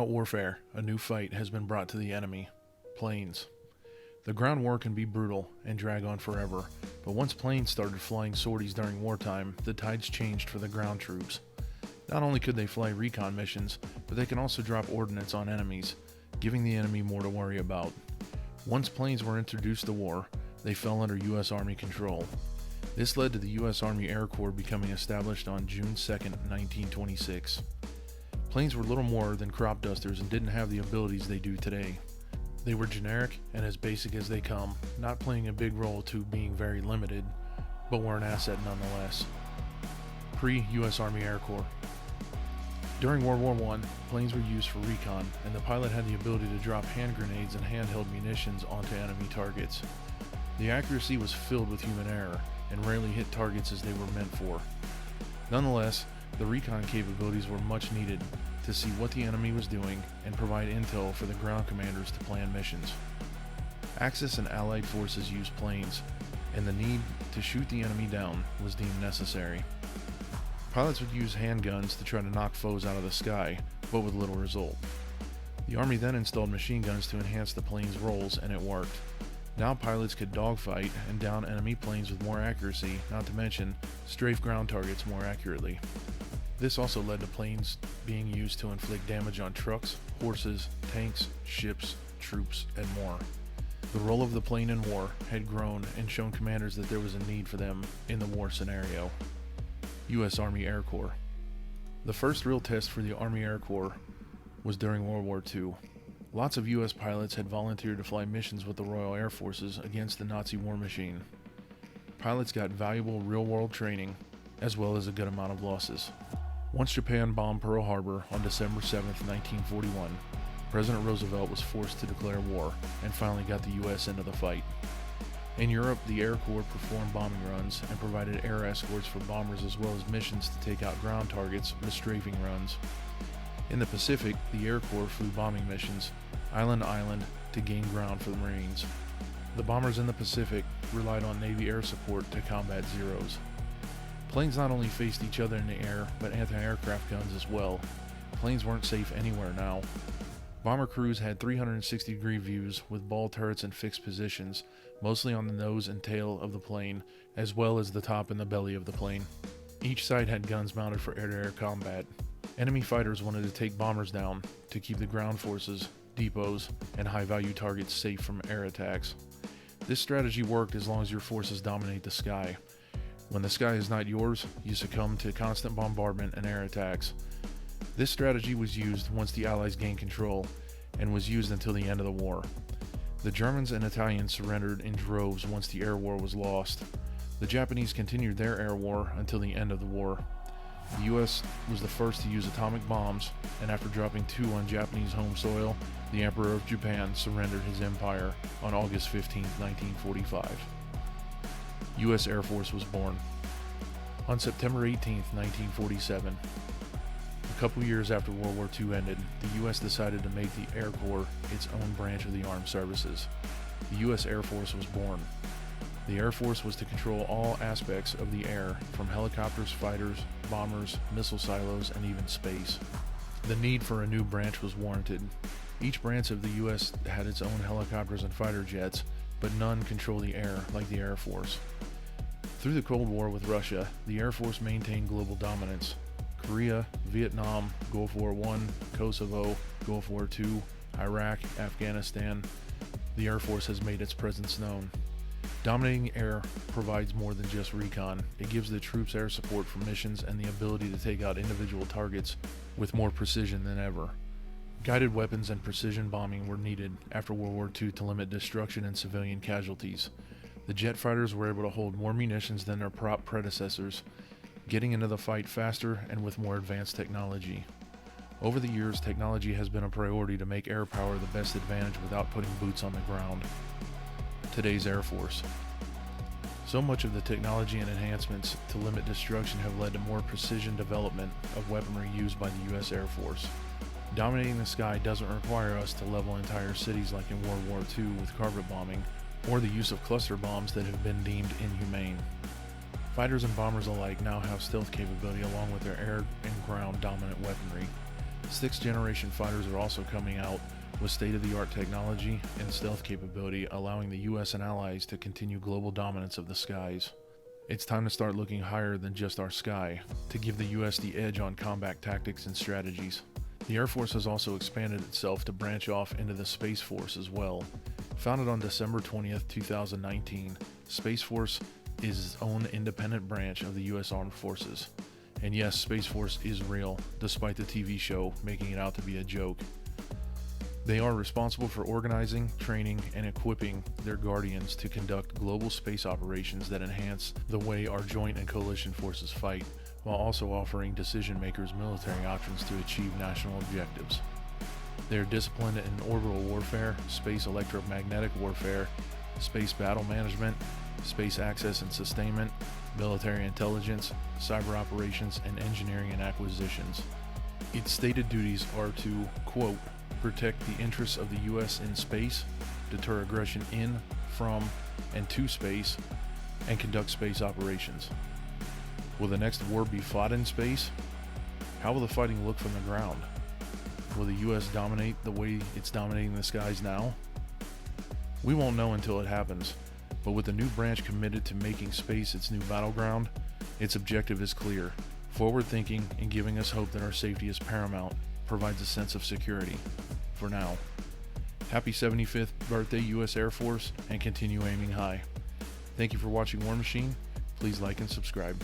Throughout warfare, a new fight has been brought to the enemy: planes. The ground war can be brutal and drag on forever, but once planes started flying sorties during wartime, the tides changed for the ground troops. Not only could they fly recon missions, but they can also drop ordnance on enemies, giving the enemy more to worry about. Once planes were introduced to war, they fell under U.S. Army control. This led to the U.S. Army Air Corps becoming established on June 2, 1926. Planes were little more than crop dusters and didn't have the abilities they do today. They were generic and as basic as they come, not playing a big role to being very limited, but were an asset nonetheless. Pre-U.S. Army Air Corps. During World War I, planes were used for recon, and the pilot had the ability to drop hand grenades and handheld munitions onto enemy targets. The accuracy was filled with human error, and rarely hit targets as they were meant for. Nonetheless, the recon capabilities were much needed to see what the enemy was doing and provide intel for the ground commanders to plan missions. Axis and Allied forces used planes, and the need to shoot the enemy down was deemed necessary. Pilots would use handguns to try to knock foes out of the sky, but with little result. The Army then installed machine guns to enhance the plane's roles, and it worked. Now pilots could dogfight and down enemy planes with more accuracy, not to mention strafe ground targets more accurately. This also led to planes being used to inflict damage on trucks, horses, tanks, ships, troops, and more. The role of the plane in war had grown and shown commanders that there was a need for them in the war scenario. U.S. Army Air Corps. The first real test for the Army Air Corps was during World War II. Lots of U.S. pilots had volunteered to fly missions with the Royal Air Forces against the Nazi war machine. Pilots got valuable real-world training, as well as a good amount of losses. Once Japan bombed Pearl Harbor on December 7, 1941, President Roosevelt was forced to declare war and finally got the U.S. into the fight. In Europe, the Air Corps performed bombing runs and provided air escorts for bombers as well as missions to take out ground targets with strafing runs. In the Pacific, the Air Corps flew bombing missions, island to island, to gain ground for the Marines. The bombers in the Pacific relied on Navy air support to combat Zeros. Planes not only faced each other in the air, but anti-aircraft guns as well. Planes weren't safe anywhere now. Bomber crews had 360-degree views with ball turrets in fixed positions, mostly on the nose and tail of the plane, as well as the top and the belly of the plane. Each side had guns mounted for air-to-air combat. Enemy fighters wanted to take bombers down to keep the ground forces, depots, and high-value targets safe from air attacks. This strategy worked as long as your forces dominate the sky. When the sky is not yours, you succumb to constant bombardment and air attacks. This strategy was used once the Allies gained control, and was used until the end of the war. The Germans and Italians surrendered in droves once the air war was lost. The Japanese continued their air war until the end of the war. The US was the first to use atomic bombs, and after dropping 2 on Japanese home soil, the Emperor of Japan surrendered his empire on August 15, 1945. U.S. Air Force was born. On September 18, 1947, a couple years after World War II ended, the U.S. decided to make the Air Corps its own branch of the armed services. The U.S. Air Force was born. The Air Force was to control all aspects of the air, from helicopters, fighters, bombers, missile silos, and even space. The need for a new branch was warranted. Each branch of the U.S. had its own helicopters and fighter jets, but none controlled the air like the Air Force. Through the Cold War with Russia, the Air Force maintained global dominance. Korea, Vietnam, Gulf War I, Kosovo, Gulf War II, Iraq, Afghanistan, the Air Force has made its presence known. Dominating air provides more than just recon. It gives the troops air support for missions and the ability to take out individual targets with more precision than ever. Guided weapons and precision bombing were needed after World War II to limit destruction and civilian casualties. The jet fighters were able to hold more munitions than their prop predecessors, getting into the fight faster and with more advanced technology. Over the years, technology has been a priority to make air power the best advantage without putting boots on the ground. Today's Air Force. So much of the technology and enhancements to limit destruction have led to more precision development of weaponry used by the U.S. Air Force. Dominating the sky doesn't require us to level entire cities like in World War II with carpet bombing, or the use of cluster bombs that have been deemed inhumane. Fighters and bombers alike now have stealth capability along with their air and ground dominant weaponry. Sixth-generation fighters are also coming out with state-of-the-art technology and stealth capability, allowing the US and allies to continue global dominance of the skies. It's time to start looking higher than just our sky, to give the US the edge on combat tactics and strategies. The Air Force has also expanded itself to branch off into the Space Force as well. Founded on December 20th, 2019, Space Force is its own independent branch of the US Armed Forces. And yes, Space Force is real, despite the TV show making it out to be a joke. They are responsible for organizing, training, and equipping their Guardians to conduct global space operations that enhance the way our joint and coalition forces fight, while also offering decision makers military options to achieve national objectives. They are disciplined in orbital warfare, space electromagnetic warfare, space battle management, space access and sustainment, military intelligence, cyber operations, and engineering and acquisitions. Its stated duties are to, quote, protect the interests of the U.S. in space, deter aggression in, from, and to space, and conduct space operations. Will the next war be fought in space? How will the fighting look from the ground? Will the U.S. dominate the way it's dominating the skies now? We won't know until it happens, but with the new branch committed to making space its new battleground, its objective is clear. Forward-thinking and giving us hope that our safety is paramount provides a sense of security. For now. Happy 75th birthday, U.S. Air Force, and continue aiming high. Thank you for watching War Machine. Please like and subscribe.